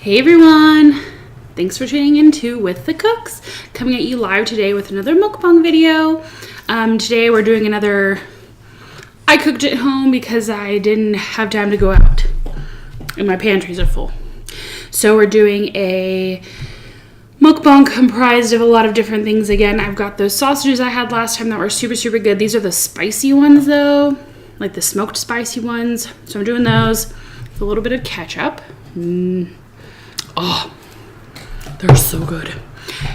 Hey everyone! Thanks for tuning in to With the Cooks, coming at you live today with another mukbang video. Today we're doing another, I cooked at home because I didn't have time to go out and my pantries are full. So we're doing a mukbang comprised of a lot of different things. Again, I've got those sausages I had last time that were super good. These are the spicy ones though, like the smoked spicy ones. So I'm doing those with a little bit of ketchup. Oh, they're so good.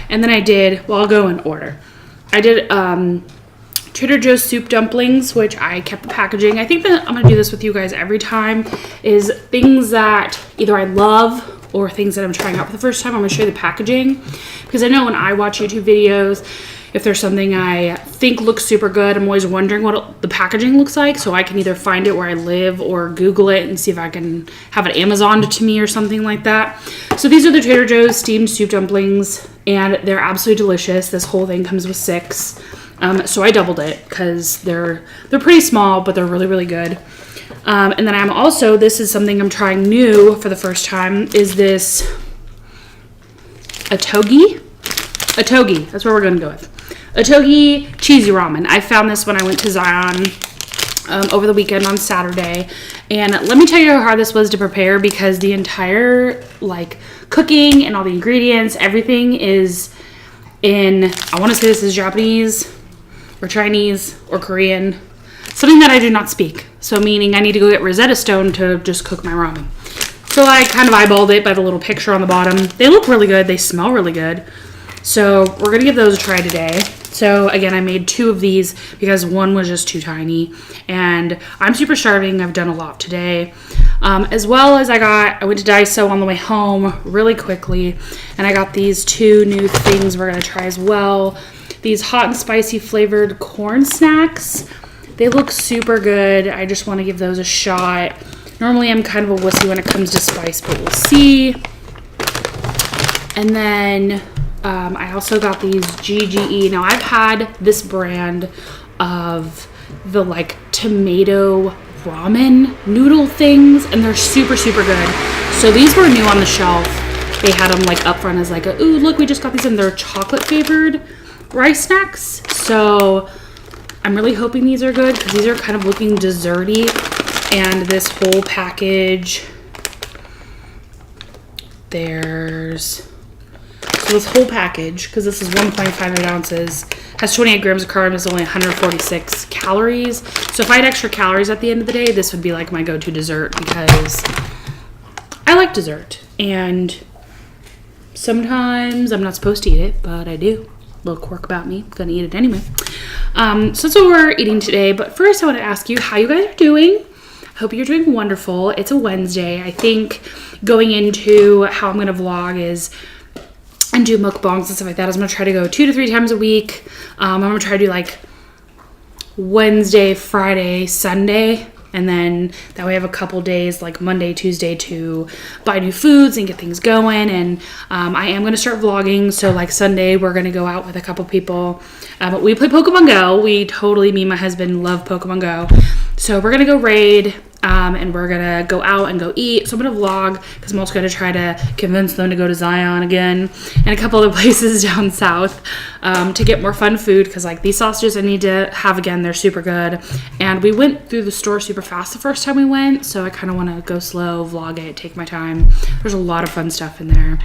And then I'll go in order. I did Trader Joe's soup dumplings, which I kept the packaging. I think that I'm going to do this with you guys every time, is things that either I love or things that I'm trying out for the first time. I'm going to show you the packaging, because I know when I watch YouTube videos, if there's something I think looks super good, I'm always wondering what the packaging looks like, so I can either find it where I live or Google it and see if I can have it Amazoned to me or something like that. So these are the Trader Joe's steamed soup dumplings, and they're absolutely delicious. This whole thing comes with 6. So I doubled it because they're pretty small, but they're really good. And then this is something I'm trying new for the first time, is this Atogi, that's what we're going to go with. Atogi cheesy ramen. I found this when I went to Zion over the weekend on Saturday, and let me tell you how hard this was to prepare, because the entire cooking and all the ingredients, everything is in, I want to say this is Japanese or Chinese or Korean, something that I do not speak, so meaning I need to go get Rosetta Stone to just cook my ramen. So I kind of eyeballed it by the little picture on the bottom. They look really good, they smell really good, so we're gonna give those a try today. So again, I made 2 of these because one was just too tiny, and I'm super starving. I've done a lot today. As well as I went to Daiso on the way home really quickly, and I got these 2 new things we're gonna try as well. These hot and spicy flavored corn snacks. They look super good. I just want to give those a shot. Normally I'm kind of a wussy when it comes to spice, but we'll see. And then I also got these GGE. Now I've had this brand of the tomato ramen noodle things, and they're super good. So these were new on the shelf. They had them up front as ooh, look, we just got these in. They're chocolate flavored rice snacks. So I'm really hoping these are good, because these are kind of looking desserty. And this whole package, this whole package, because this is 1.58 ounces, has 28 grams of carbs, is only 146 calories. So if I had extra calories at the end of the day, this would be my go-to dessert, because I like dessert. And sometimes I'm not supposed to eat it, but I do. Little quirk about me, gonna eat it anyway. So that's what we're eating today. But first I want to ask you how you guys are doing. I hope you're doing wonderful. It's a Wednesday. I think going into how I'm gonna vlog and do mukbangs and stuff like that is I'm gonna try to go 2 to 3 times a week. I'm gonna try to do Wednesday, Friday, Sunday, and then that way I have a couple days Monday, Tuesday to buy new foods and get things going. And I am gonna start vlogging. So Sunday we're gonna go out with a couple people. We play Pokemon Go. Me and my husband love Pokemon Go. So we're gonna go raid, and we're gonna go out and go eat. So I'm gonna vlog, because I'm also gonna try to convince them to go to Zion again and a couple other places down south to get more fun food, because these sausages I need to have again. They're super good, and we went through the store super fast the first time we went, so I kind of want to go slow, vlog it, take my time. There's a lot of fun stuff in there.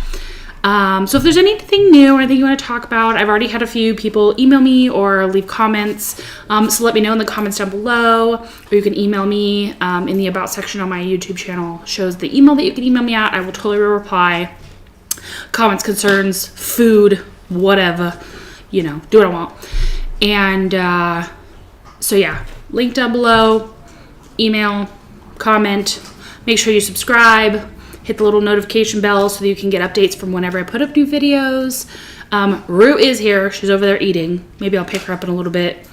So if there's anything new or anything you want to talk about, I've already had a few people email me or leave comments. So let me know in the comments down below, or you can email me in the About section on my YouTube channel. Shows the email that you can email me at. I will totally reply. Comments, concerns, food, whatever, do what I want. And so yeah, link down below, email, comment, make sure you subscribe. Hit the little notification bell so that you can get updates from whenever I put up new videos. Rue is here. She's over there eating. Maybe I'll pick her up in a little bit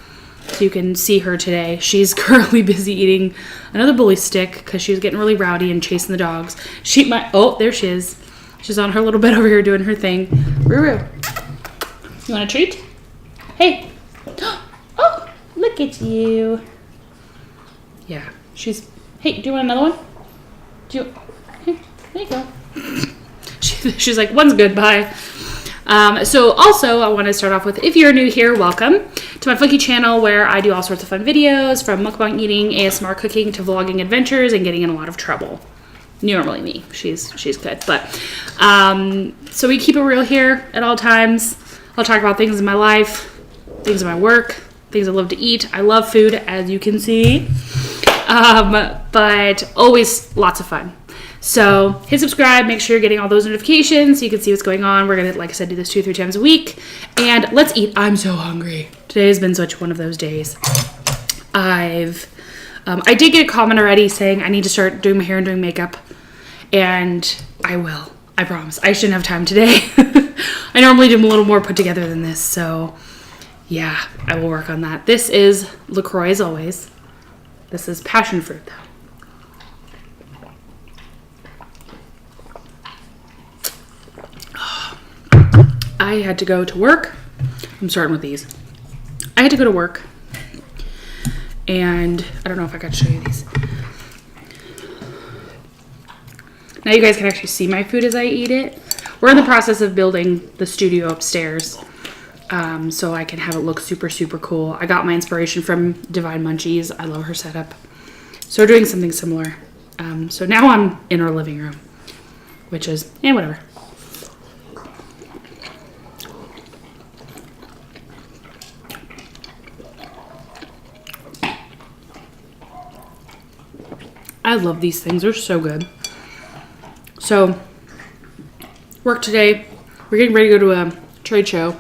so you can see her today. She's currently busy eating another bully stick because she was getting really rowdy and chasing the dogs. Oh, there she is. She's on her little bed over here doing her thing. Rue, you want a treat? Hey. Oh, look at you. Yeah, hey, do you want another one? Here you go. She's like, one's good, bye. So also I want to start off with, if you're new here, welcome to my funky channel where I do all sorts of fun videos from mukbang eating, ASMR cooking to vlogging adventures and getting in a lot of trouble. Normally me, she's good, but so we keep it real here at all times. I'll talk about things in my life, things in my work, things I love to eat. I love food, as you can see, but always lots of fun. So hit subscribe, make sure you're getting all those notifications so you can see what's going on. We're gonna, like I said, do this 2 or 3 times a week, and let's eat. I'm so hungry. Today has been such one of those days. I did get a comment already saying I need to start doing my hair and doing makeup, and I will. I promise. I shouldn't have time today. I normally do them a little more put together than this, so yeah, I will work on that. This is LaCroix as always. This is passion fruit though. I had to go to work. I'm starting with these. I had to go to work, and I don't know if I got to show you these. Now you guys can actually see my food as I eat it. We're in the process of building the studio upstairs, so I can have it look super, super cool. I got my inspiration from Divine Munchies. I love her setup. So we're doing something similar. So now I'm in our living room, which is, whatever. I love these things. They're so good. So, work today. We're getting ready to go to a trade show.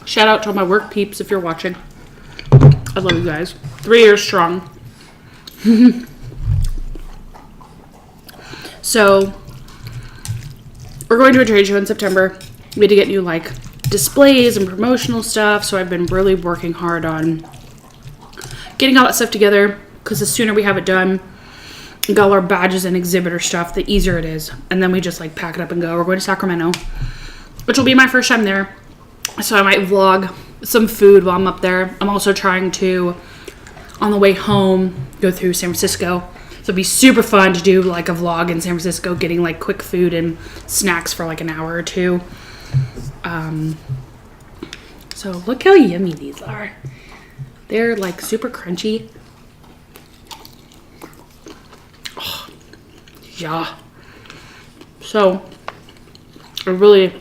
Shout out to all my work peeps if you're watching. I love you guys. 3 years strong. So, we're going to a trade show in September. We had to get new, displays and promotional stuff, so I've been really working hard on getting all that stuff together, because the sooner we have it done and got all our badges and exhibitor stuff, the easier it is. And then we just pack it up and go. We're going to Sacramento, which will be my first time there, so I might vlog some food while I'm up there. I'm also trying to, on the way home, go through San Francisco, so it'd be super fun to do a vlog in San Francisco, getting quick food and snacks for an hour or 2. So look how yummy these are. They're super crunchy. Oh, yeah. So I really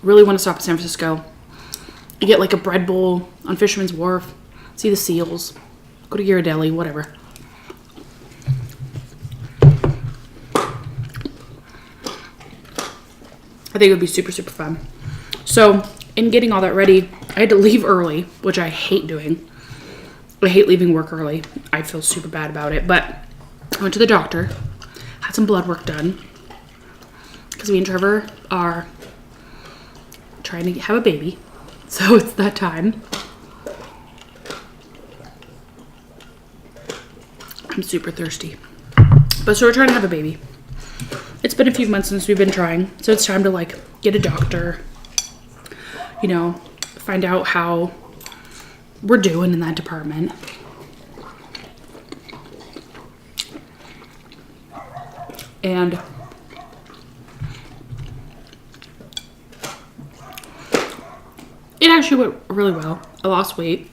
want to stop in San Francisco. You get a bread bowl on Fisherman's Wharf, see the seals, go to Ghirardelli, whatever. I think it would be super, super fun. So, in getting all that ready, I had to leave early, which I hate doing. I hate leaving work early. I feel super bad about it. But I went to the doctor, had some blood work done, because me and Trevor are trying to have a baby. So, it's that time. I'm super thirsty. But so we're trying to have a baby. It's been a few months since we've been trying, so it's time to get a doctor, find out how we're doing in that department. And it actually went really well. I lost weight,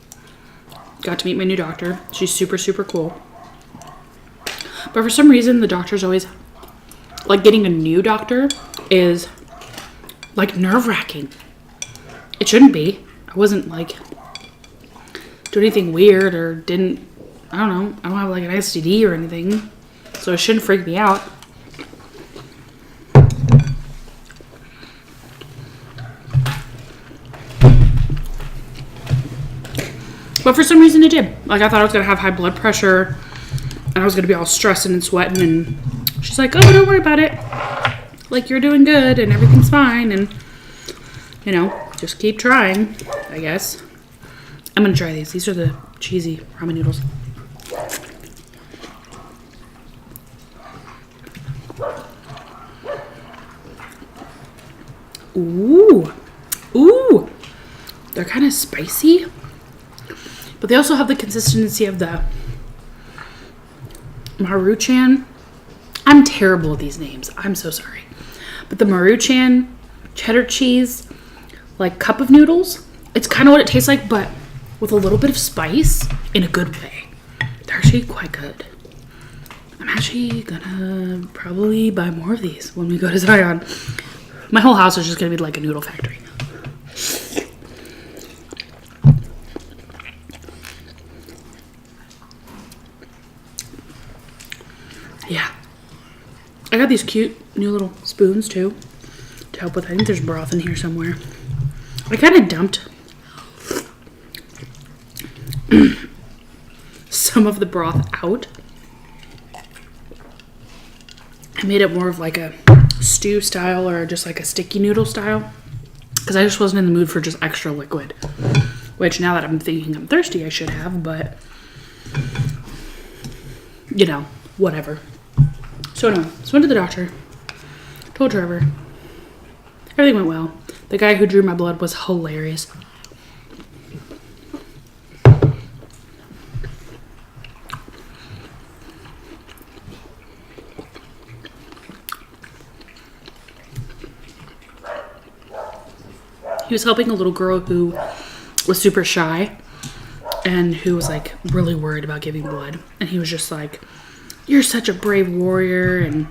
got to meet my new doctor. She's super, super cool. But for some reason, the doctor's always getting a new doctor is nerve-wracking. It shouldn't be. I wasn't do anything weird or didn't, I don't know, I don't have an STD or anything, so it shouldn't freak me out. But for some reason it did. I thought I was gonna have high blood pressure and I was gonna be all stressing and sweating, and she's like, oh, don't worry about it. You're doing good and everything's fine, and, just keep trying, I guess. I'm gonna try these. These are the cheesy ramen noodles. Ooh. Ooh. They're kind of spicy, but But they also have the consistency of the Maruchan. I'm terrible with these names. I'm so sorry. But the Maruchan cheddar cheese, like cup of noodles, it's kind of what it tastes like, but with a little bit of spice in a good way. They're actually quite good. I'm actually gonna probably buy more of these when we go to Zion. My whole house is just gonna be like a noodle factory. Yeah. I got these cute new little spoons too to help with. I think there's broth in here somewhere. I kind of dumped some of the broth out. I made it more of like a stew style or just like a sticky noodle style because I just wasn't in the mood for just extra liquid, which now that I'm thinking I'm thirsty I should have, but you know, whatever. So anyway, so went to the doctor, told Trevor, everything went well. The guy who drew my blood was hilarious. He was helping a little girl who was super shy and who was like really worried about giving blood. And he was just like, "You're such a brave warrior," and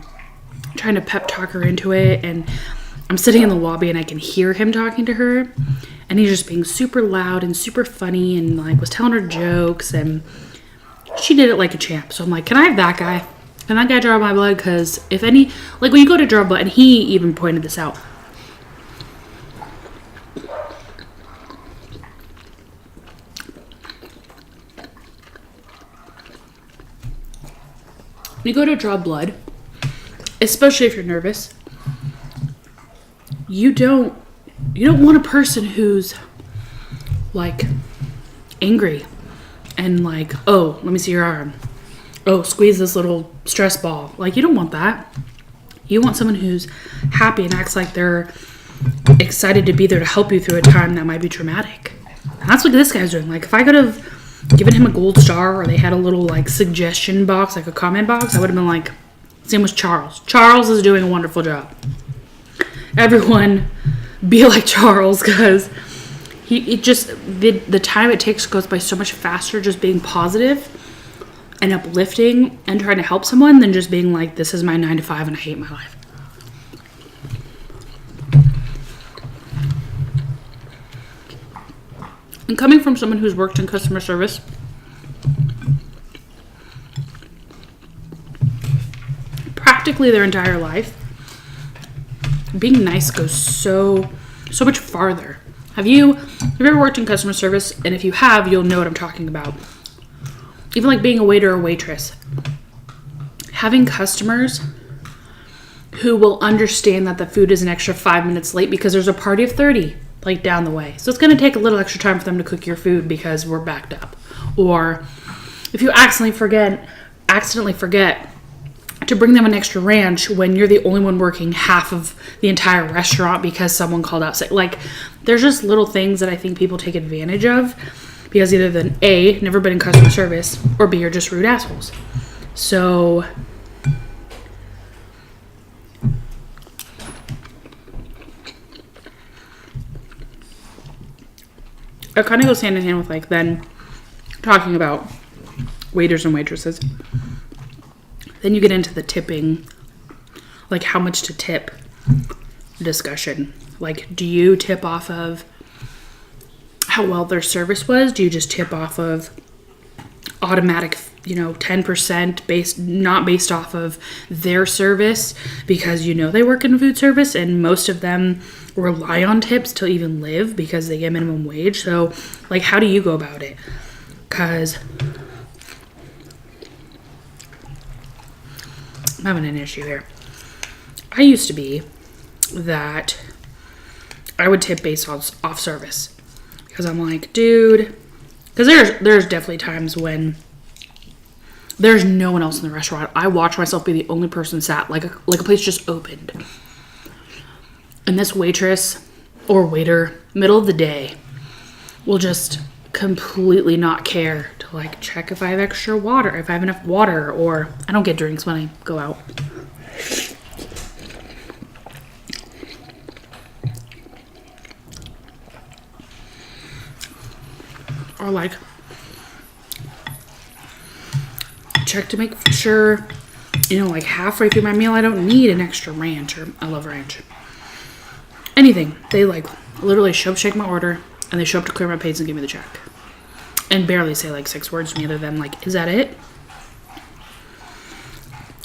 trying to pep talk her into it. And I'm sitting in the lobby and I can hear him talking to her. And he's just being super loud and super funny and like was telling her jokes. And she did it like a champ. So I'm like, can I have that guy? Can that guy draw my blood? Because if any, like when you go to draw blood, and he even pointed this out. When you go to draw blood, especially if you're nervous, you don't want a person who's like angry and like, "Oh, let me see your arm. Oh, squeeze this little stress ball." Like, you don't want that. You want someone who's happy and acts like they're excited to be there to help you through a time that might be traumatic. And that's what this guy's doing. Like, if I could have given him a gold star or they had a little like suggestion box, like a comment box, I would have been like, his name was Charles. Charles is doing a wonderful job. Everyone be like Charles, because the time it takes goes by so much faster just being positive and uplifting and trying to help someone than just being like, this is my 9 to 5 and I hate my life. And coming from someone who's worked in customer service, practically their entire life, being nice goes so much farther. Have you ever worked in customer service? And if you have, you'll know what I'm talking about. Even like being a waiter or waitress, having customers who will understand that the food is an extra 5 minutes late because there's a party of 30 like down the way. So it's going to take a little extra time for them to cook your food because we're backed up. Or if you accidentally forget to bring them an extra ranch when you're the only one working half of the entire restaurant because someone called out sick. Like, there's just little things that I think people take advantage of because either then A, never been in customer service, or B, are just rude assholes. So it kind of goes hand in hand with like then talking about waiters and waitresses. Then you get into the tipping, like how much to tip discussion. Like, do you tip off of how well their service was? Do you just tip off of automatic, 10% not based off of their service because they work in food service and most of them rely on tips to even live because they get minimum wage. So, like, how do you go about it? Because I'm having an issue here. I used to be that I would tip based off service because I'm like, dude, because there's definitely times when there's no one else in the restaurant. I watch myself be the only person sat, like a place just opened. And this waitress or waiter, middle of the day, will just completely not care to like check if I have extra water, if I have enough water, or I don't get drinks when I go out. Or like check to make sure, you know, like halfway through my meal I don't need an extra ranch, or I love ranch. Anything. They like literally show up, shake my order, and they show up to clear my pays and give me the check. And barely say like 6 words to me other than like, is that it?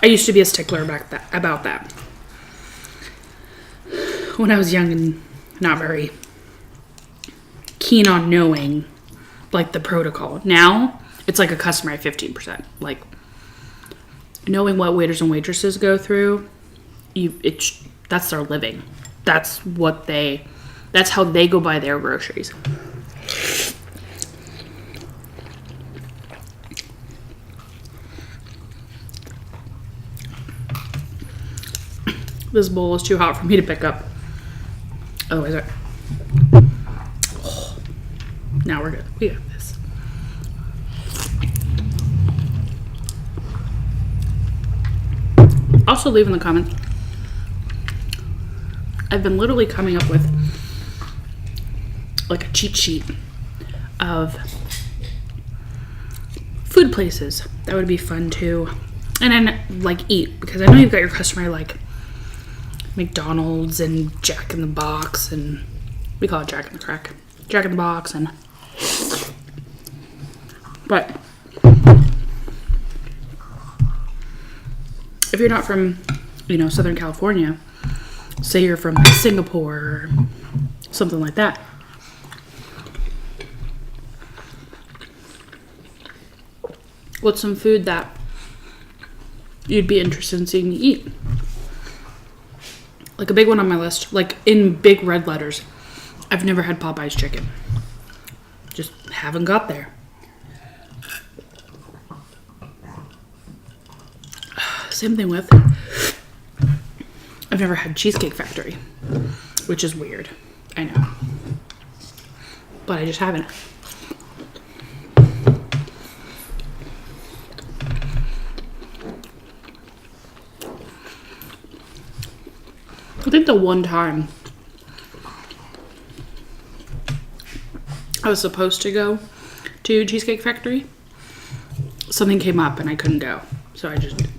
I used to be a stickler about that. When I was young and not very keen on knowing like the protocol. Now it's like a customary 15%. Like knowing what waiters and waitresses go through, that's their living. That's how they go buy their groceries. This bowl is too hot for me to pick up. Oh, is it? Oh, now we're good. We got this. Also, leave in the comments. I've been literally coming up with like a cheat sheet of food places that would be fun to, and then like eat, because I know you've got your customary like McDonald's and Jack in the Box, and we call it Jack in the Box, and but if you're not from, you know, Southern California, say you're from Singapore or something like that, what's some food that you'd be interested in seeing me eat? Like a big one on my list, like in big red letters, I've never had Popeye's chicken. Just haven't got there. Same thing with, I've never had Cheesecake Factory, which is weird, I know, but I just haven't. I think the one time I was supposed to go to Cheesecake Factory, something came up and I couldn't go, so I just didn't.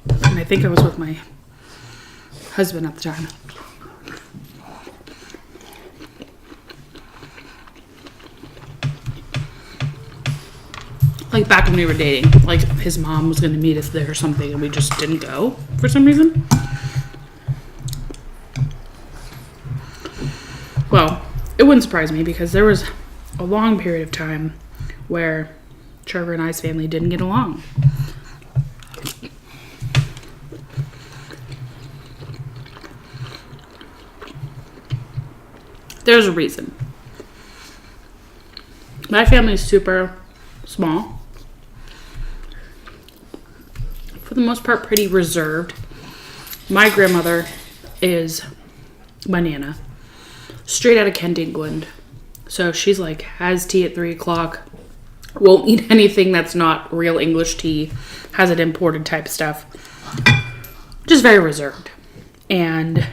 And I think I was with my husband at the time. Like back when we were dating, like his mom was going to meet us there or something and we just didn't go for some reason. Well, it wouldn't surprise me because there was a long period of time where Trevor and I's family didn't get along. There's a reason. My family is super small. For the most part, pretty reserved. My grandmother is my Nana. Straight out of Kent, England. So she's like, has tea at 3 o'clock. Won't eat anything that's not real English tea. Has it imported type stuff. Just very reserved. And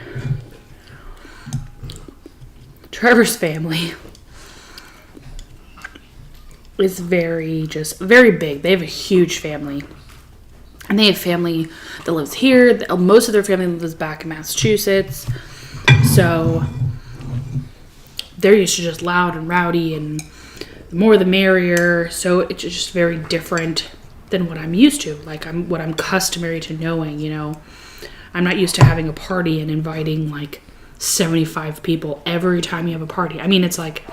Trevor's family is very big. They have a huge family. And they have family that lives here. Most of their family lives back in Massachusetts. So they're used to just loud and rowdy, and the more the merrier. So it's just very different than what I'm used to. Like what I'm customary to knowing, you know. I'm not used to having a party and inviting like 75 people every time you have a party. I mean, it's like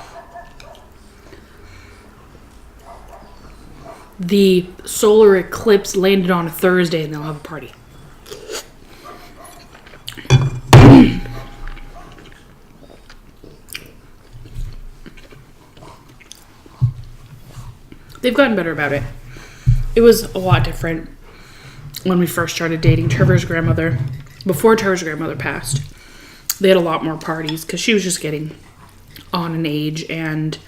the solar eclipse landed on a Thursday and they'll have a party. They've gotten better about it. It was a lot different when we first started dating Trevor's grandmother. Before Trevor's grandmother passed, they had a lot more parties because she was just getting on in age and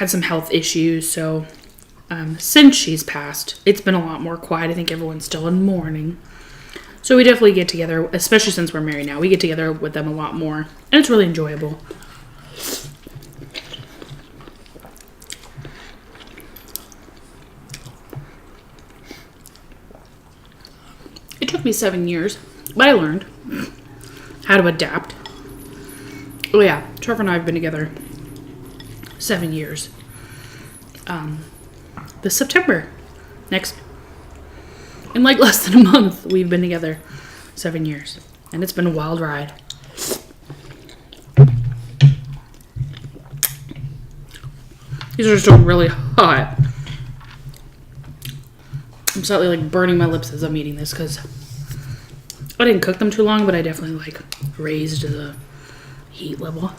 had some health issues, so since she's passed, it's been a lot more quiet. I think everyone's still in mourning. So we definitely get together, especially since we're married now. We get together with them a lot more, and it's really enjoyable. It took me 7 years, but I learned how to adapt. Oh yeah, Trevor and I have been together 7 years. This September, in like less than a month, we've been together 7 years, and it's been a wild ride. These are still really hot. I'm slightly like burning my lips as I'm eating this because I didn't cook them too long, but I definitely like raised the heat level.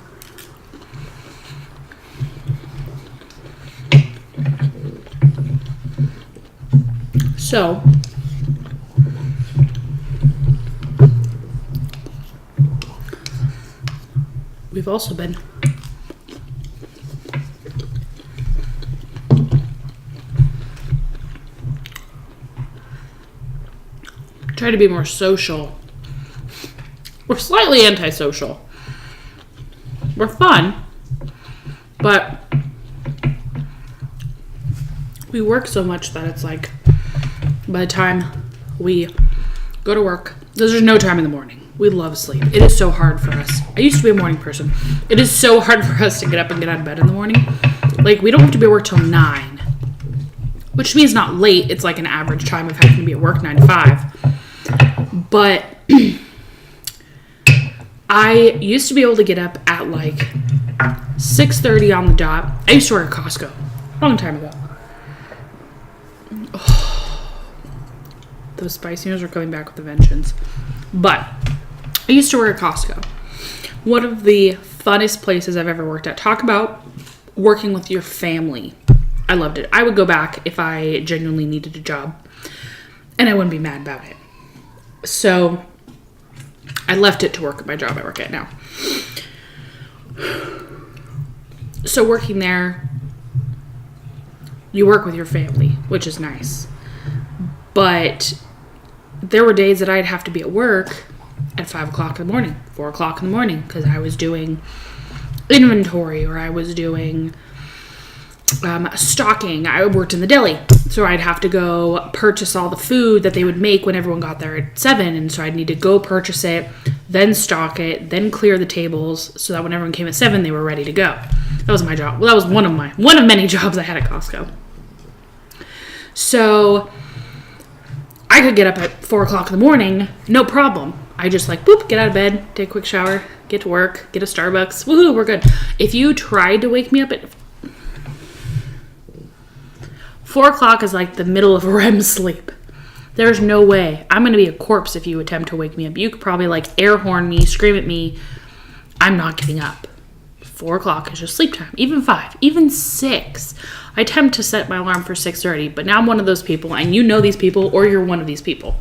So, we've also been trying to be more social. We're slightly antisocial. We're fun, but we work so much that it's like by the time we go to work, there's no time in the morning. We love sleep. It is so hard for us. I used to be a morning person. It is so hard for us to get up and get out of bed in the morning. Like, we don't have to be at work till 9, which means not late. It's like an average time of having to be at work 9 to 5. But I used to be able to get up at like 6:30 on the dot. I used to work at Costco a long time ago. Those spicy noodles are coming back with a vengeance. But I used to work at Costco. One of the funnest places I've ever worked at. Talk about working with your family. I loved it. I would go back if I genuinely needed a job. And I wouldn't be mad about it. So I left it to work at my job I work at now. So working there, you work with your family, which is nice. But there were days that I'd have to be at work at 5 o'clock in the morning, 4 o'clock in the morning, because I was doing inventory or I was doing stocking. I worked in the deli, so I'd have to go purchase all the food that they would make when everyone got there at 7, and so I'd need to go purchase it, then stock it, then clear the tables, so that when everyone came at 7, they were ready to go. That was my job. Well, that was one of many jobs I had at Costco. So I could get up at 4 o'clock in the morning, no problem. I just like, boop, get out of bed, take a quick shower, get to work, get a Starbucks. Woohoo, we're good. If you tried to wake me up at 4 o'clock is like the middle of REM sleep. There's no way. I'm going to be a corpse if you attempt to wake me up. You could probably like air horn me, scream at me. I'm not getting up. 4 o'clock is just sleep time. Even 5, even 6. I attempt to set my alarm for 6:30, but now I'm one of those people, and you know these people, or you're one of these people.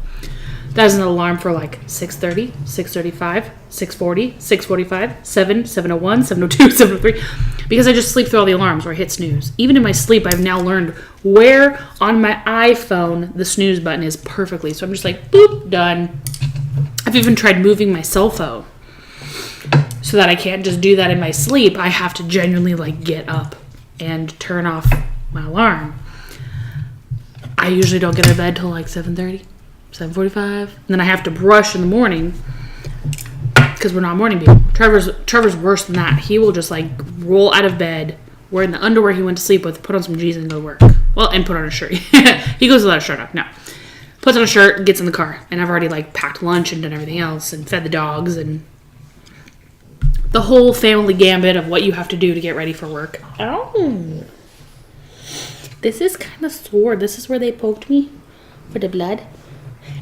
That is an alarm for like 6:30, 6:35, 6:40, 6:45, 7, 7:01, 7:02, 7:03, because I just sleep through all the alarms or I hit snooze. Even in my sleep, I've now learned where on my iPhone the snooze button is perfectly. So I'm just like, boop, done. I've even tried moving my cell phone so that I can't just do that in my sleep. I have to genuinely like get up and turn off my alarm. I usually don't get out of bed till like 7:30. 7:45, and then I have to brush in the morning because we're not morning people. Trevor's worse than that. He will just like roll out of bed, wearing the underwear he went to sleep with, put on some jeans and go to work. Well, and put on a shirt. He goes without a shirt on. No, puts on a shirt, gets in the car, and I've already like packed lunch and done everything else and fed the dogs and the whole family gambit of what you have to do to get ready for work. Oh, this is kind of sore. This is where they poked me for the blood.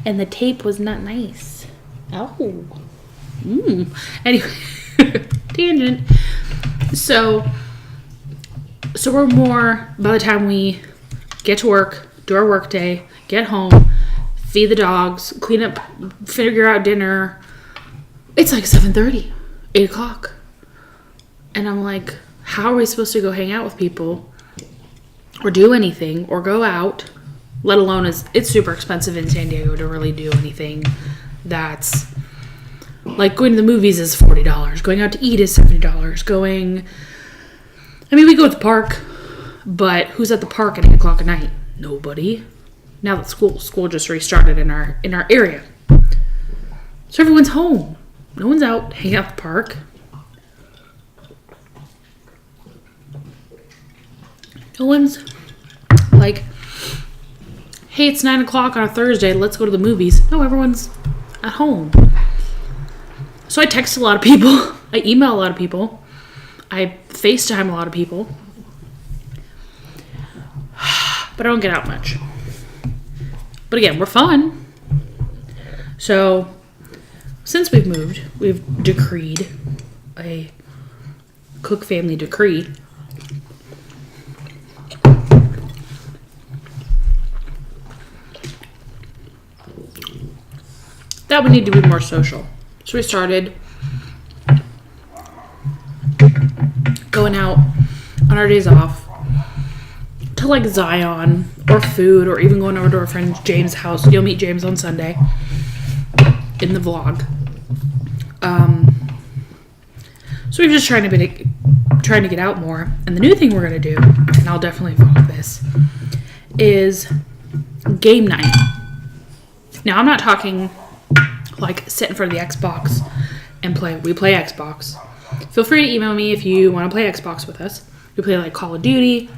And the tape was not nice. Oh. Anyway, tangent. So we're more, by the time we get to work, do our work day, get home, feed the dogs, clean up, figure out dinner. It's like 7:30, 8 o'clock. And I'm like, how are we supposed to go hang out with people or do anything or go out, let alone it's super expensive in San Diego to really do anything that's like going to the movies is $40. Going out to eat is $70. We go to the park, but who's at the park at 8 o'clock at night? Nobody. Now that school just restarted in our area. So everyone's home. No one's out hanging out at the park. No one's like, hey, it's 9 o'clock on a Thursday, let's go to the movies. No, everyone's at home. So I text a lot of people. I email a lot of people. I FaceTime a lot of people. But I don't get out much. But again, we're fun. So since we've moved, we've decreed a Cook family decree. That would need to be more social. So we started going out on our days off to like Zion or food or even going over to our friend James' house. You'll meet James on Sunday in the vlog. So we're just trying to get out more. And the new thing we're going to do, and I'll definitely follow this, is game night. Now I'm not talking like sit in front of the Xbox and play. We play Xbox. Feel free to email me if you want to play Xbox with us. We play like Call of Duty.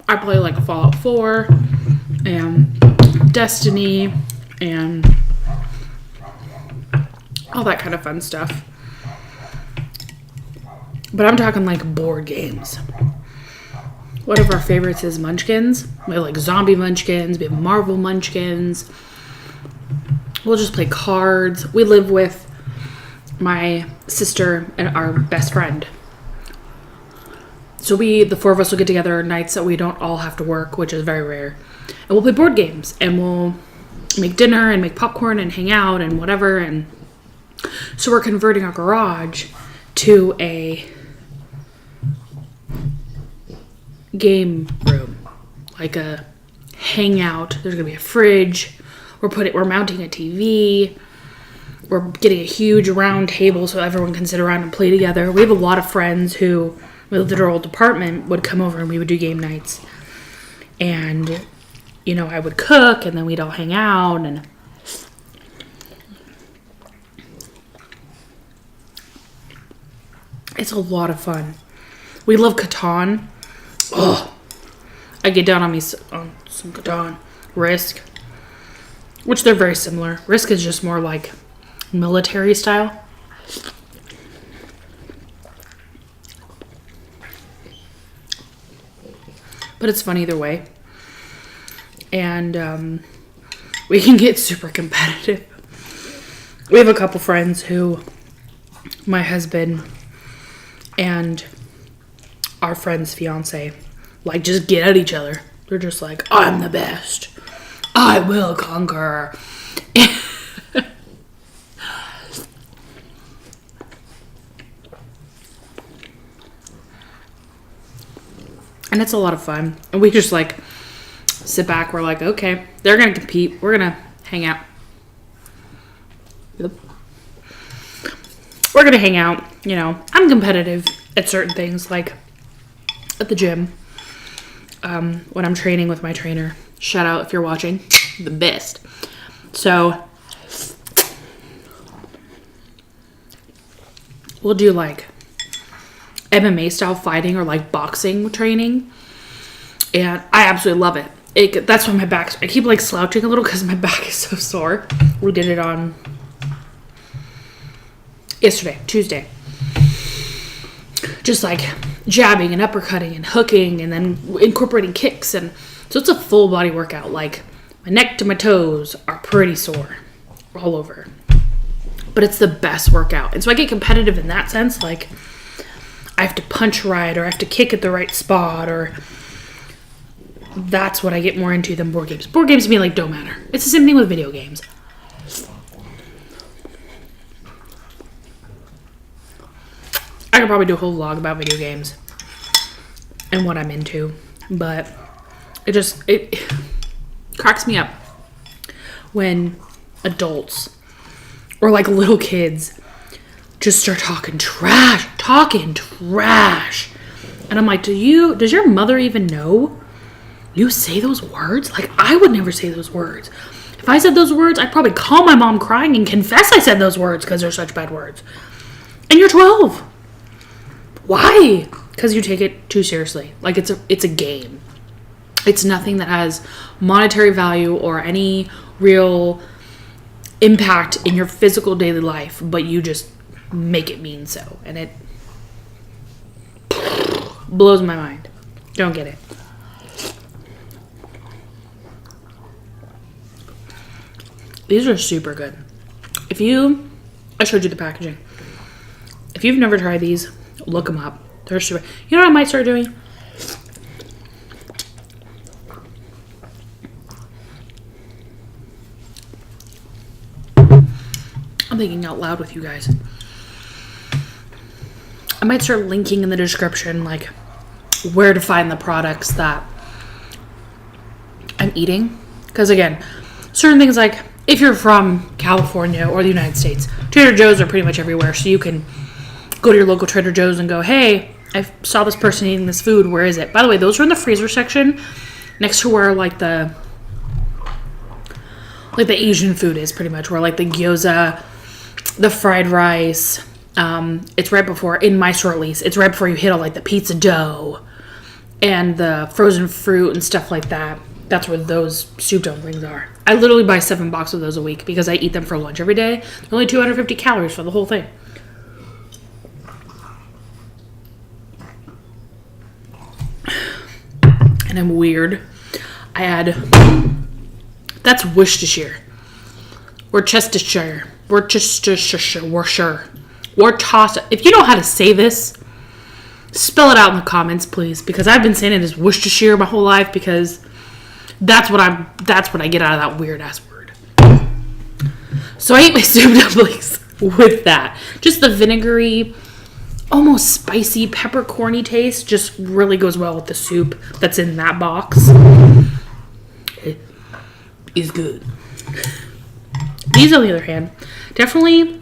I play like Fallout 4 and Destiny and all that kind of fun stuff. But I'm talking like board games. One of our favorites is Munchkins. We have like zombie Munchkins. We have Marvel Munchkins. We'll just play cards. We live with my sister and our best friend. So the four of us will get together nights that we don't all have to work, which is very rare. And we'll play board games. And we'll make dinner and make popcorn and hang out and whatever. And so we're converting our garage to a game room, like a hangout. There's gonna be a fridge. We're mounting a TV. We're getting a huge round table so everyone can sit around and play together. We have a lot of friends who we lived at our old apartment would come over and we would do game nights. And I would cook and then we'd all hang out and it's a lot of fun. We love Catan. Oh, I get down on some Catan. Risk, which they're very similar. Risk is just more like military style. But it's fun either way. And we can get super competitive. We have a couple friends who my husband and our friend's fiance like just get at each other. They're just like, I'm the best. I will conquer. And it's a lot of fun. And we just like sit back. We're like, okay, they're going to compete. We're going to hang out. We're going to hang out. I'm competitive at certain things, like at the gym. When I'm training with my trainer. Shout out if you're watching. The best. So we'll do like MMA style fighting or like boxing training. And I absolutely love it. That's why I keep like slouching a little because my back is so sore. We did it on Tuesday. Just like jabbing and uppercutting and hooking and then incorporating kicks. And so it's a full body workout. Like my neck to my toes are pretty sore all over. But it's the best workout. And so I get competitive in that sense. Like I have to punch right or I have to kick at the right spot or that's what I get more into than board games. Board games to me like don't matter. It's the same thing with video games. I could probably do a whole vlog about video games and what I'm into, but it cracks me up when adults or like little kids just start talking trash. And I'm like, does your mother even know you say those words? Like, I would never say those words. If I said those words, I'd probably call my mom crying and confess I said those words because they're such bad words. And you're 12. Why? Because you take it too seriously. Like, it's a game. It's nothing that has monetary value or any real impact in your physical daily life, but you just make it mean so. And it blows my mind. Don't get it. These are super good. I showed you the packaging. If you've never tried these, look them up. They're super. You know what I might start doing? I'm thinking out loud with you guys. I might start linking in the description, like, where to find the products that I'm eating. Because, again, certain things, like, if you're from California or the United States, Trader Joe's are pretty much everywhere. So you can go to your local Trader Joe's and go, hey, I saw this person eating this food. Where is it? By the way, those are in the freezer section next to where, like, the Asian food is, pretty much. Where, like, the gyoza, the fried rice. It's right before, in my store at least, it's right before you hit all, like, the pizza dough and the frozen fruit and stuff like that. That's where those soup dumplings are. I literally buy 7 boxes of those a week because I eat them for lunch every day. They're only 250 calories for the whole thing. And I'm weird. I add, that's Worcestershire. Worcestershire. If you know how to say this, spell it out in the comments, please, because I've been saying it as Worcestershire my whole life because that's what I get out of that weird ass word. So I ate my soup dumplings with that. Just the vinegary, almost spicy, peppercorny taste just really goes well with the soup that's in that box. It is good. These, on the other hand, definitely,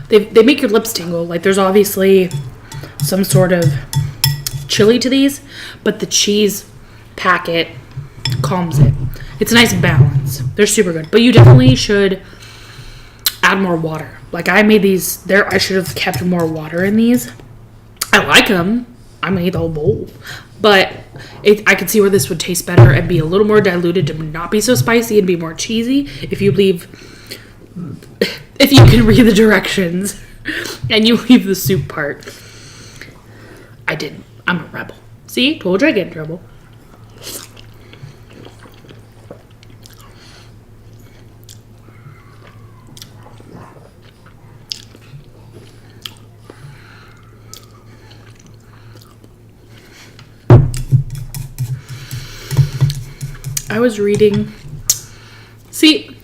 they make your lips tingle. Like, there's obviously some sort of chili to these, but the cheese packet calms it. It's a nice balance. They're super good. But you definitely should add more water. Like, I made these, I should have kept more water in these. I like them. I'm going to eat the whole bowl. But I could see where this would taste better and be a little more diluted to not be so spicy and be more cheesy if you can read the directions and you leave the soup part. I didn't. I'm a rebel. See? Told you I get in trouble. I was reading. See,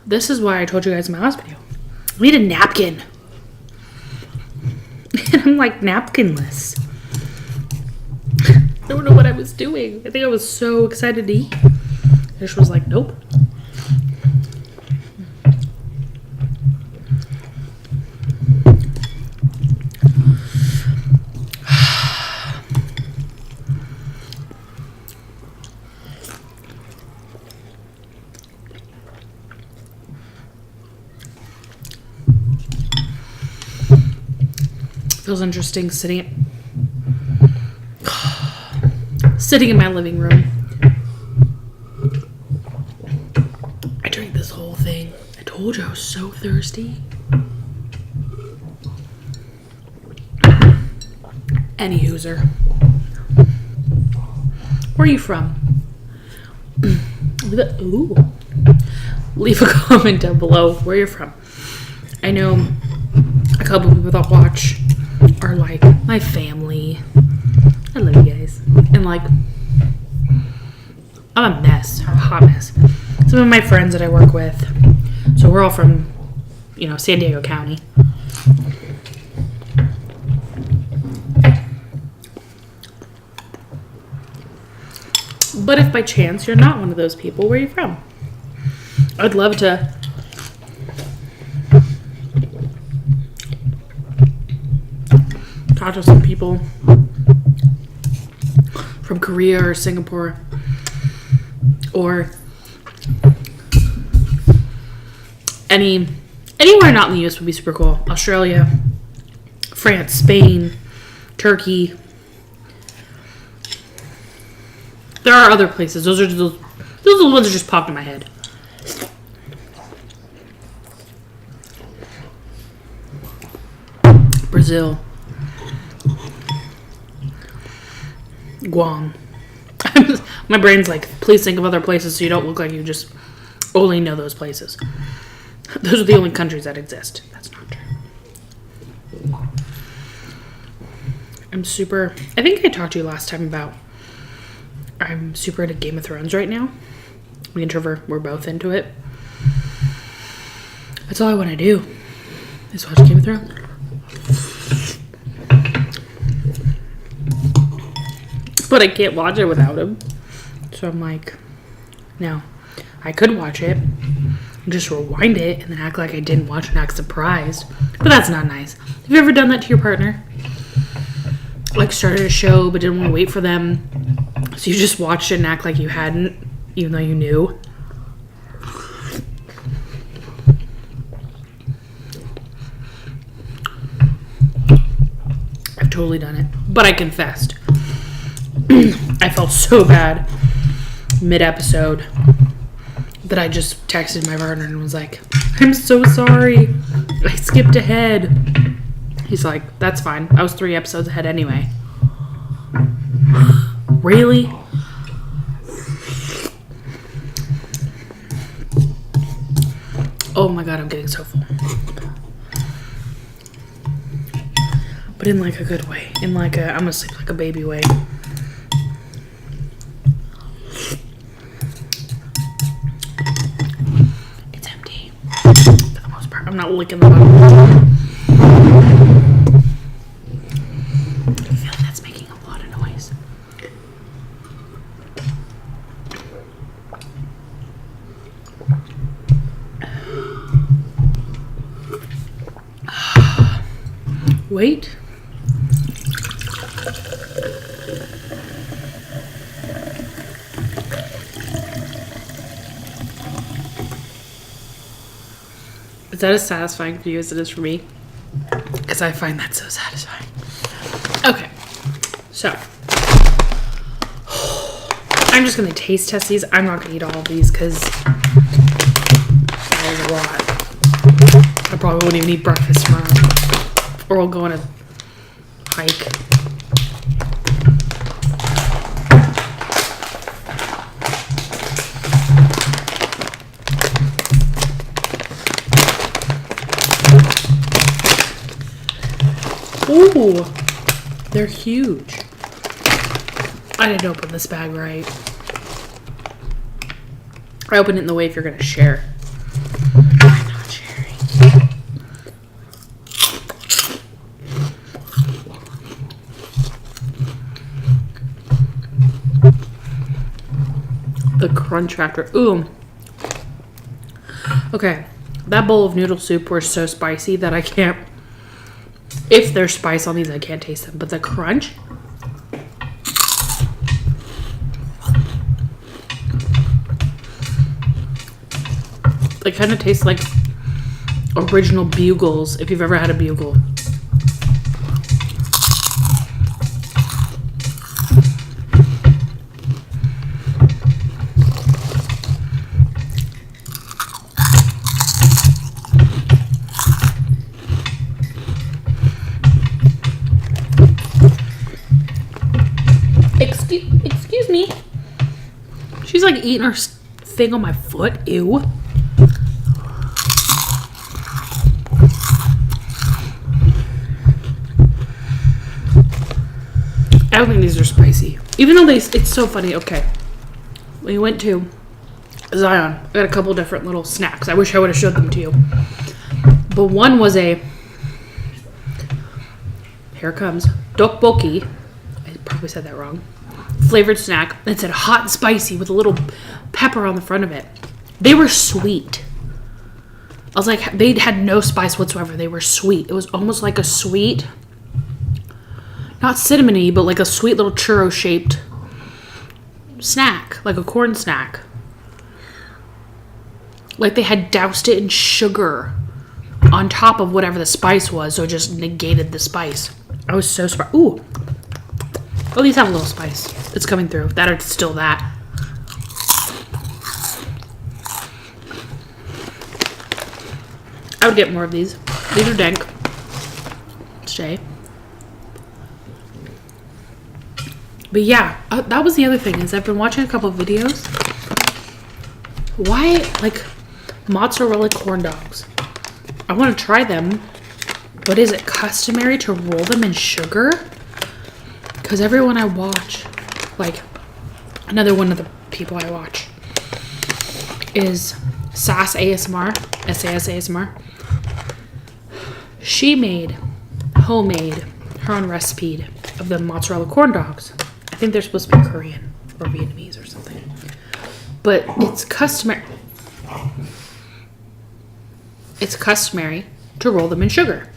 this is why I told you guys in my last video. I need a napkin. And I'm like napkinless. I don't know what I was doing. I think I was so excited to eat. I just was like, nope. Feels interesting sitting in my living room. I drank this whole thing. I told you I was so thirsty. Any hooser. Where are you from? Leave a comment down below where you're from. I know a couple of people that watch are like my family. I love you guys. And like, I'm a mess. I'm a hot mess. Some of my friends that I work with, so we're all from, San Diego County. But if by chance you're not one of those people, where are you from? I'd love to talk to some people from Korea or Singapore or anywhere not in the US would be super cool. Australia, France, Spain, Turkey. There are other places. Those are the ones that just popped in my head. Brazil. Guam. My brain's like, please think of other places so you don't look like you just only know those places. Those are the only countries that exist. That's not true. I think I talked to you last time about I'm super into Game of Thrones right now. Me and Trevor, we're both into it. That's all I want to do is watch Game of Thrones. But I can't watch it without him. So I'm like, no. I could watch it and just rewind it and then act like I didn't watch and act surprised. But that's not nice. Have you ever done that to your partner? Like started a show but didn't want to wait for them. So you just watched it and act like you hadn't, even though you knew. I've totally done it. But I confessed. I felt so bad mid-episode that I just texted my partner and was like, I'm so sorry. I skipped ahead. He's like, that's fine. I was 3 episodes ahead anyway. Really? Oh my god, I'm getting so full. But in like a good way. In like a, I'm gonna sleep like a baby way. It's empty. For the most part. I'm not licking the bottom. I feel like that's making a lot of noise. Wait. Is that as satisfying for you as it is for me? Because I find that so satisfying. Okay. So. I'm just going to taste test these. I'm not going to eat all of these because that is a lot. I probably won't even eat breakfast tomorrow. Or we'll go on a hike. Ooh, they're huge. I didn't open this bag right. I opened it in the way if you're going to share. I'm not sharing. The crunch factor. Ooh. Okay. That bowl of noodle soup was so spicy that I can't. If there's spice on these, I can't taste them. But the crunch. It kind of tastes like original Bugles, if you've ever had a Bugle. Excuse me. She's like eating her thing on my foot. Ew. I don't think these are spicy. Even though it's so funny. Okay. We went to Zion. I got a couple different little snacks. I wish I would have showed them to you. But one was a, here it comes, tteokbokki. I probably said that wrong. flavored snack that said hot and spicy with a little pepper on the front of it. They were sweet. I was like, they had no spice whatsoever. They were sweet. It was almost like a sweet, not cinnamony, but like a sweet little churro shaped snack, like a corn snack. Like they had doused it in sugar on top of whatever the spice was, so it just negated the spice. I was so surprised. Ooh. Oh, these have a little spice. It's coming through. That or still that. I would get more of these. These are dank. Shay. But yeah, that was the other thing is I've been watching a couple of videos. Why, like, mozzarella corn dogs? I want to try them, but is it customary to roll them in sugar? Because everyone I watch, like, another one of the people I watch is SAS-ASMR, SAS-ASMR. She made homemade her own recipe of the mozzarella corn dogs. I think they're supposed to be Korean or Vietnamese or something. But it's customary. It's customary to roll them in sugar.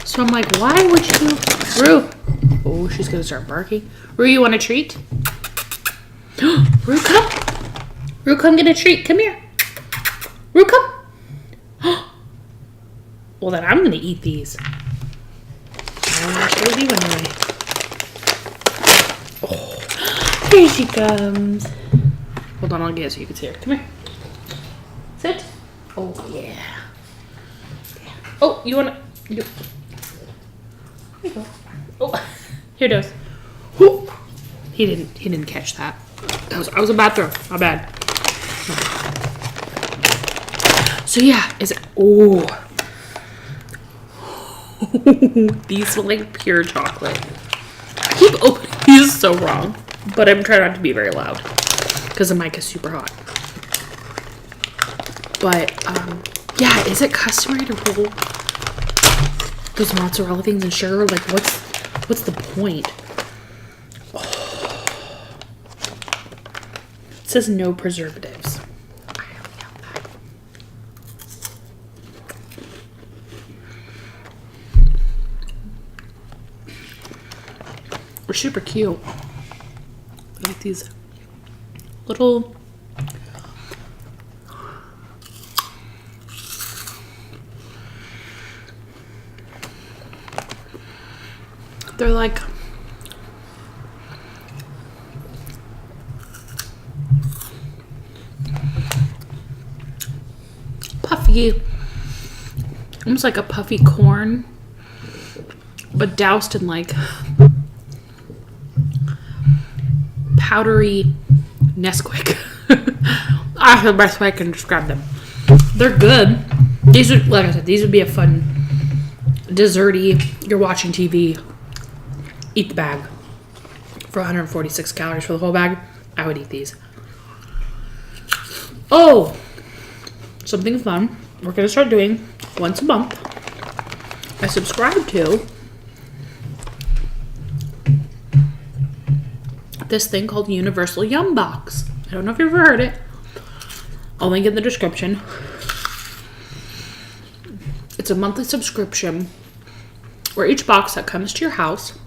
So I'm like, why would you, Rue? Oh, she's gonna start barking. Rue, you want a treat? Rue, come. Rue, come get a treat. Come here. Rue, come. Well, then I'm gonna eat these. I'm gonna show you anyway. Oh, here she comes. Hold on, I'll get it so you can see her. Come here. Sit. Oh, yeah. Oh, you wanna... Here you go. Oh, here it goes. Whoop. He didn't catch that. I was a bad throw. My bad. So yeah, is it... Oh. These smell like pure chocolate. I keep opening these so wrong, but I'm trying not to be very loud because the mic is super hot. But yeah, is it customary to roll those mozzarella things in sugar? Like, what's the point? Oh. It says no preservatives. They're super cute. I like these little they're like puffy, almost like a puffy corn, but doused in like powdery Nesquik. That's the best way I can describe them. They're good. These would, like I said, these would be a fun desserty. You're watching TV, eat the bag for 146 calories for the whole bag. I would eat these. Oh, something fun we're gonna start doing once a month. I subscribe to this thing called Universal Yum Box. I don't know if you've ever heard it. I'll link in the description. It's a monthly subscription where each box that comes to your house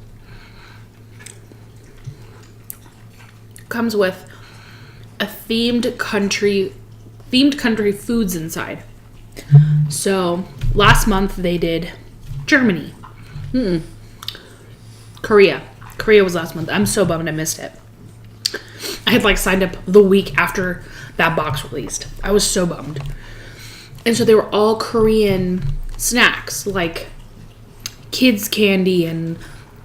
comes with a themed country foods inside. So last month they did Germany. Korea was last month. I'm so bummed I missed it. I had like signed up the week after that box released. I was so bummed. And so they were all Korean snacks, like kids candy and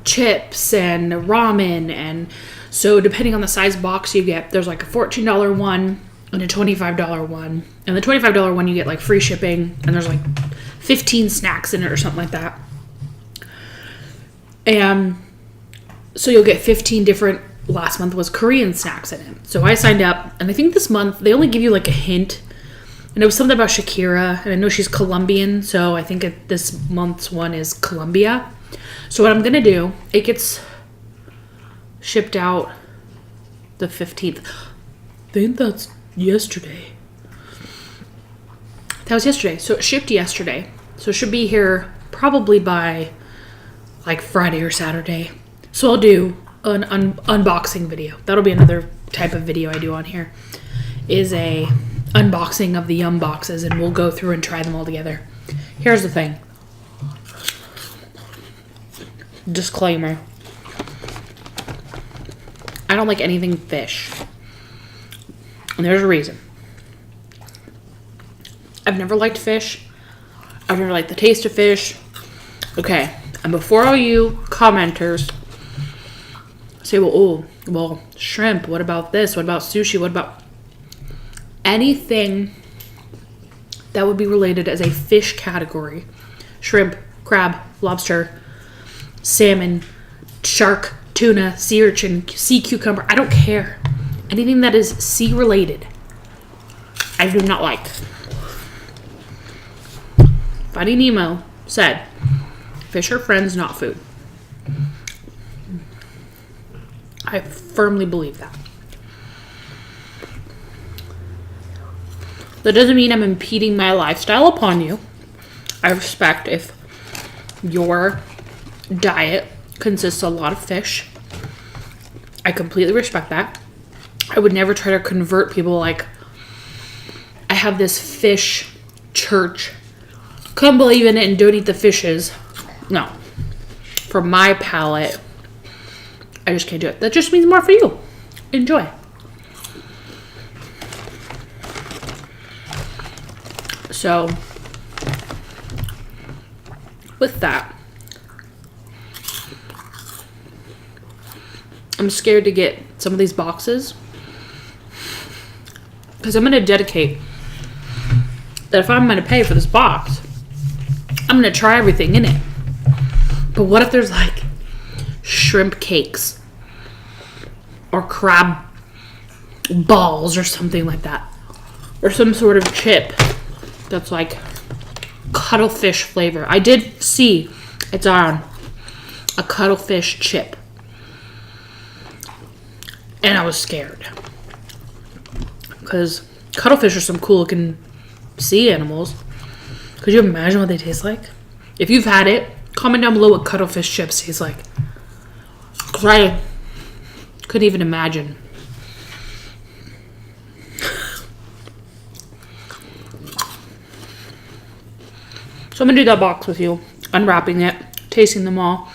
chips and ramen. And so depending on the size box you get, there's like a $14 one and a $25 one. And the $25 one you get like free shipping, and there's like 15 snacks in it or something like that. And so you'll get 15 different, last month was Korean snacks in it. So I signed up, and I think this month they only give you like a hint. And it was something about Shakira, and I know she's Colombian, so I think this month's one is Colombia. So what I'm gonna do, it gets shipped out the 15th. I think that's yesterday. That was yesterday. So it shipped yesterday. So it should be here probably by like Friday or Saturday. So I'll do an unboxing video. That'll be another type of video I do on here, is a unboxing of the Yum boxes, and we'll go through and try them all together. Here's the thing. Disclaimer. I don't like anything fish. And there's a reason. I've never liked fish. I've never liked the taste of fish. Okay. And before all you commenters say, well, shrimp, what about this? What about sushi? What about anything that would be related as a fish category? Shrimp, crab, lobster, salmon, shark, tuna, sea urchin, sea cucumber. I don't care. Anything that is sea related, I do not like. Finding Nemo said, fish are friends, not food. I firmly believe that. That doesn't mean I'm impeding my lifestyle upon you. I respect if your diet consists of a lot of fish. I completely respect that. I would never try to convert people like, I have this fish church. Come believe in it and don't eat the fishes. No. For my palate, I just can't do it. That just means more for you. Enjoy. So, with that, I'm scared to get some of these boxes because I'm going to dedicate that if I'm going to pay for this box, I'm going to try everything in it. But what if there's like shrimp cakes or crab balls or something like that, or some sort of chip that's like cuttlefish flavor? I did see it's on a cuttlefish chip, and I was scared because cuttlefish are some cool looking sea animals. Could you imagine what they taste like? If you've had it, comment down below what cuttlefish chips taste like. Because I couldn't even imagine. So I'm going to do that box with you. Unwrapping it. Tasting them all.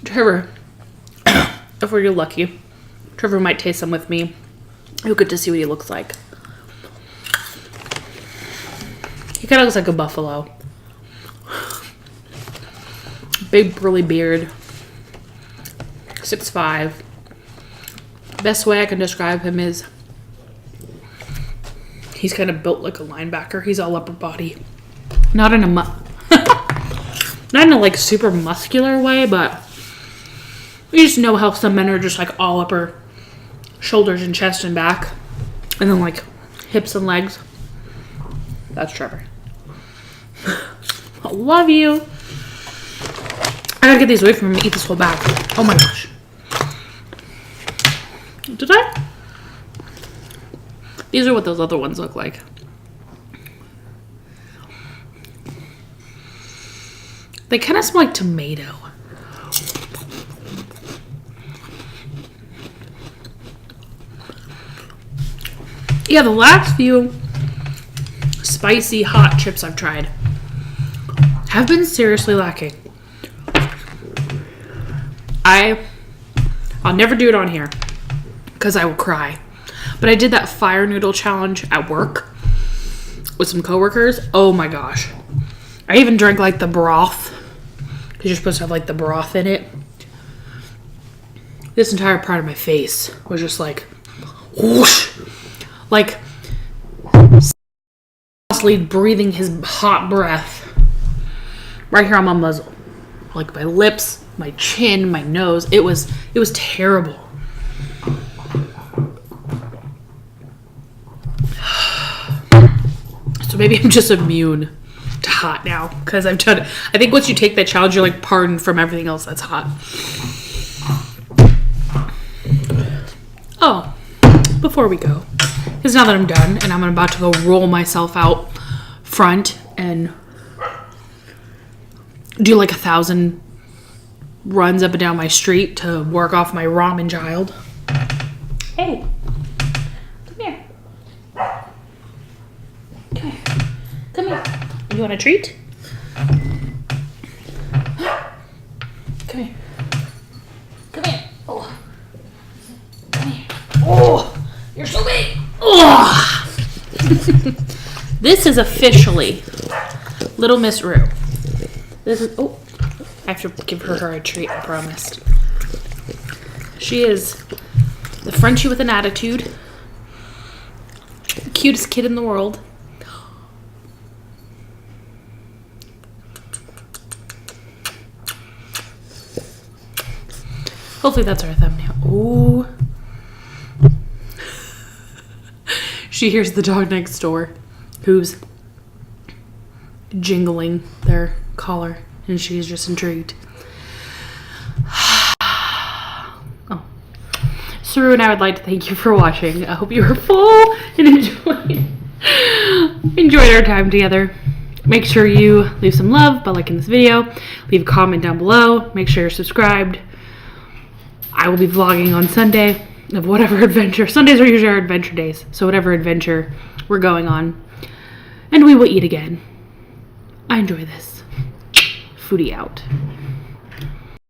Trevor, if you're lucky, Trevor might taste them with me. You'll get to see what he looks like. He kind of looks like a buffalo. Big burly beard. 6'5". Best way I can describe him is he's kind of built like a linebacker. He's all upper body. Not in a not in a like super muscular way, but you just know how some men are just like all upper shoulders and chest and back, and then like hips and legs. That's Trevor. I love you. I gotta get these away from him and eat this whole bag. Oh my gosh. Did I? These are what those other ones look like. They kind of smell like tomato. Yeah, the last few spicy hot chips I've tried have been seriously lacking. I'll never do it on here because I will cry. But I did that fire noodle challenge at work with some coworkers. Oh my gosh. I even drank like the broth because you're supposed to have like the broth in it. This entire part of my face was just like whoosh, like breathing his hot breath right here on my muzzle, like my lips, my chin, my nose. It was terrible. So maybe I'm just immune to hot now because I've done it. I think once you take that challenge, you're like pardoned from everything else that's hot. Oh, before we go, because now that I'm done and I'm about to go roll myself out front and do like 1,000 runs up and down my street to work off my ramen child. Hey, come here. Come here. Come here. You want a treat? Come here. Come here. Oh. Come here. Oh, you're so big. Oh. This is officially Little Miss Rue. This is, oh, I have to give her a treat, I promised. She is the Frenchie with an attitude. Cutest kid in the world. Hopefully that's our thumbnail. Ooh. She hears the dog next door who's jingling their collar, and she's just intrigued. Oh. Saru and I would like to thank you for watching. I hope you were full and enjoyed our time together. Make sure you leave some love by liking this video. Leave a comment down below. Make sure you're subscribed. I will be vlogging on Sunday of whatever adventure. Sundays are usually our adventure days, so whatever adventure we're going on. And we will eat again. I enjoy this. Foodie out.